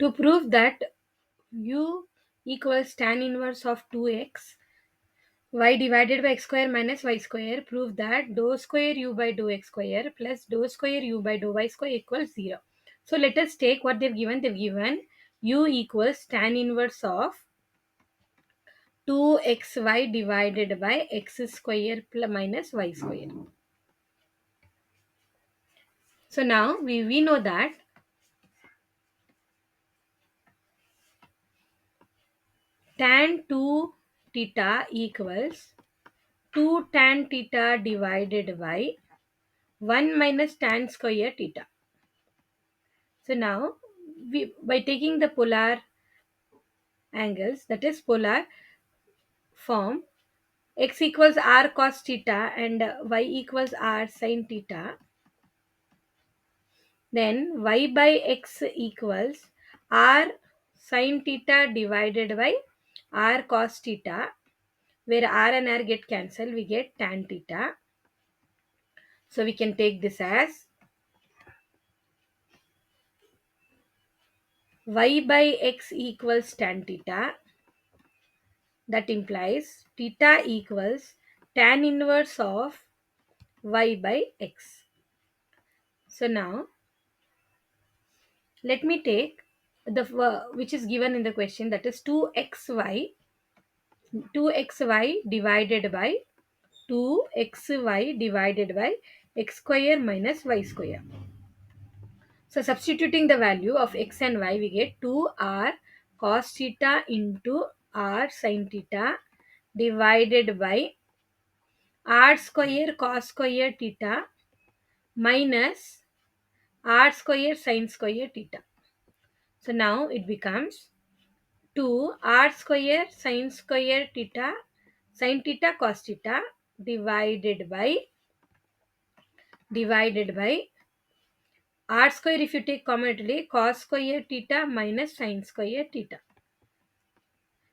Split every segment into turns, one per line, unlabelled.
To prove that u equals tan inverse of 2x y divided by x square minus y square, prove that dou square u by dou x square plus dou square u by dou y square equals 0. So let us take what they've given. They've given u equals tan inverse of 2xy divided by x square plus minus y square. So now we know that tan 2 theta equals 2 tan theta divided by 1 minus tan square theta. So now by taking the polar angles, that is polar form, x equals r cos theta and y equals r sin theta, then y by x equals r sin theta divided by r cos theta, where r and r get cancelled, we get tan theta. So we can take this as y by x equals tan theta. That implies theta equals tan inverse of y by x. So now let me take the which is given in the question, that is 2xy divided by 2xy divided by x square minus y square. So substituting the value of x and y, we get 2r cos theta into r sin theta divided by r square cos square theta minus r square sin square theta. So now it becomes 2 r square sin theta cos theta divided by r square, if you take commonly, cos square theta minus sin square theta.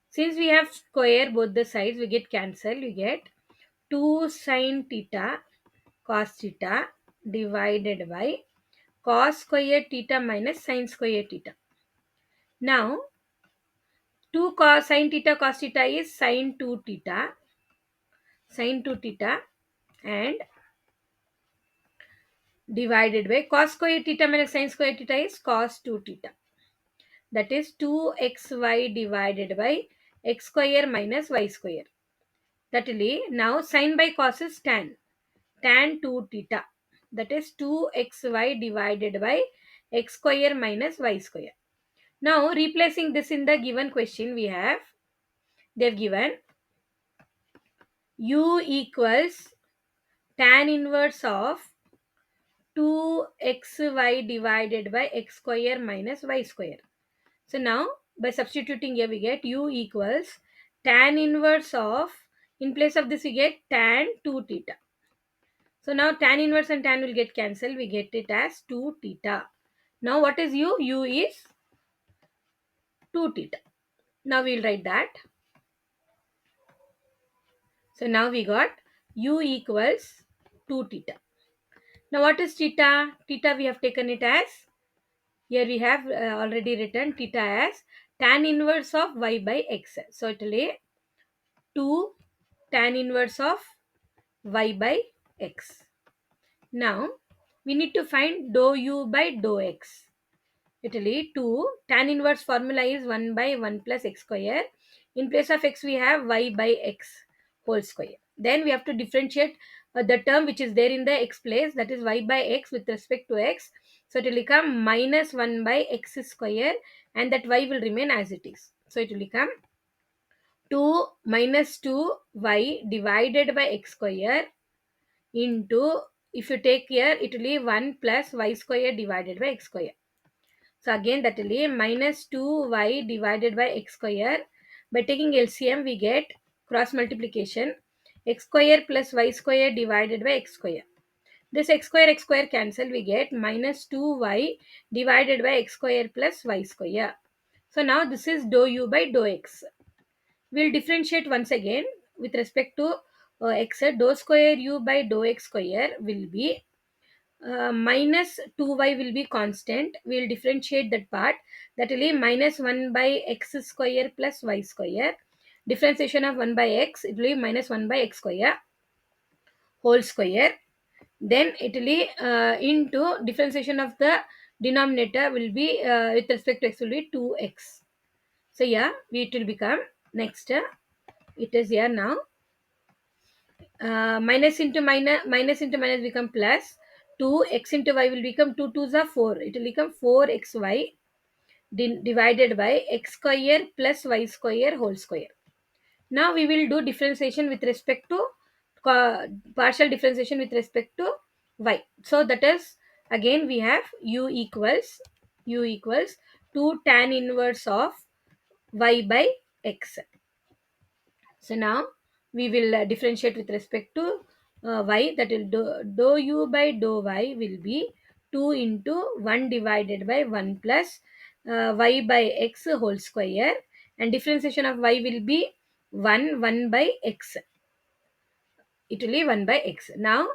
Since we have square both the sides, we get cancelled. We get 2 sin theta cos theta divided by cos square theta minus sin square theta. Now 2 cos sin theta cos theta is sin 2 theta and divided by cos square theta minus sin square theta is cos 2 theta. That is 2xy divided by x square minus y square. That will now sin by cos is tan 2 theta. That is 2xy divided by x square minus y square. Now replacing this in the given question, we have, they've given u equals tan inverse of 2xy divided by x square minus y square. So now by substituting here, we get u equals tan inverse of, in place of this we get tan 2 theta. So now tan inverse and tan will get cancelled. We get it as 2 theta. Now what is u? U is 2 theta. Now we will write that. So now we got u equals 2 theta. Now what is theta? Theta we have taken it as, here we have already written theta as tan inverse of y by x. So it will be 2 tan inverse of y by x. Now we need to find dou u by dou x. It will be 2 tan inverse formula is 1 by 1 plus x square. In place of x we have y by x whole square. Then we have to differentiate the term which is there in the x place, that is y by x with respect to x. So it will become minus 1 by x square and that y will remain as it is. So it will become 2 minus 2y divided by x square into, if you take here, it will be 1 plus y square divided by x square. So again that will be minus 2y divided by x square. By taking LCM, we get cross multiplication, x square plus y square divided by x square. This x square cancel, we get minus 2y divided by x square plus y square. So now this is dou u by dou x. We'll differentiate once again with respect to x. Dou square u by dou x square will be minus 2y will be constant. We will differentiate that part. That will be minus 1 by x square plus y square. Differentiation of 1 by x, it will be minus 1 by x square whole square. Then it will be into differentiation of the denominator will be with respect to x will be 2x. So yeah, it will become next. It is here now. Minus into minus become plus. 2x into y will become 2 2s are 4. It will become 4xy divided by x square plus y square whole square. Now we will do differentiation with respect to partial differentiation with respect to y. So that is, again we have u equals 2 tan inverse of y by x. So now we will differentiate with respect to y. That will dou u by dou y will be 2 into 1 divided by 1 plus y by x whole square, and differentiation of y will be 1 by x. It will be 1 by x. Now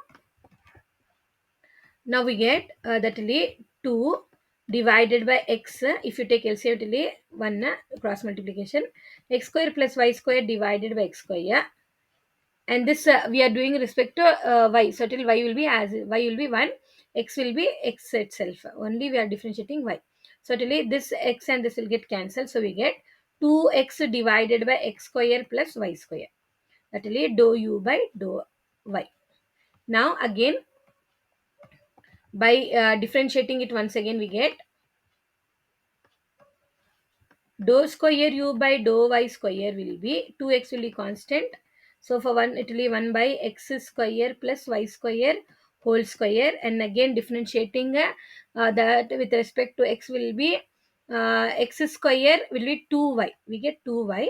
we get that will be 2 divided by x. If you take LCM, it will be 1 cross multiplication. X square plus y square divided by x square. And this we are doing respect to y. So till y will be as y will be 1, x will be x itself. Only we are differentiating y. So till this x and this will get cancelled. So we get 2x divided by x square plus y square. That will be dou u by dou y. Now again, by differentiating it once again, we get dou square u by dou y square will be 2x will be constant. So for 1 it will be 1 by x square plus y square whole square, and again differentiating that with respect to x will be x square will be 2y. We get 2y.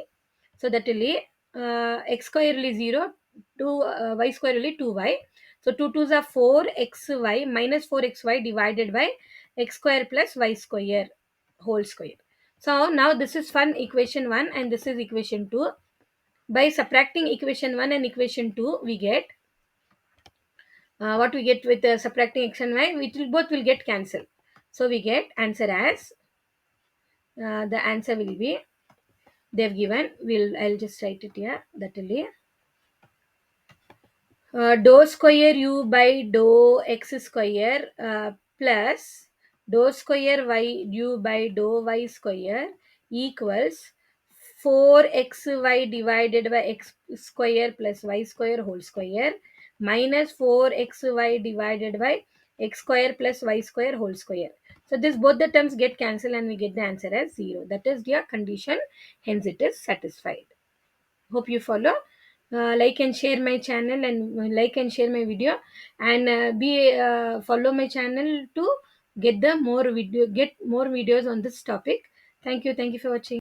So that will be x square will be 0, 2 y square will be 2y. So 2 2s are 4xy minus 4xy divided by x square plus y square whole square. So now this is fun equation 1 and this is equation 2. By subtracting equation 1 and equation 2, we get what we get with subtracting x and y, it will both will get cancelled. So we get answer as the answer will be, they've given, I'll just write it here. That will be dou square u by dou x square plus dou square y u by dou y square equals 4xy divided by x square plus y square whole square minus 4xy divided by x square plus y square whole square. So this both the terms get cancelled and we get the answer as 0. That is their condition, hence it is satisfied. Hope you follow. Like and share my channel, and like and share my video, and be follow my channel to get more videos on this topic. Thank you for watching.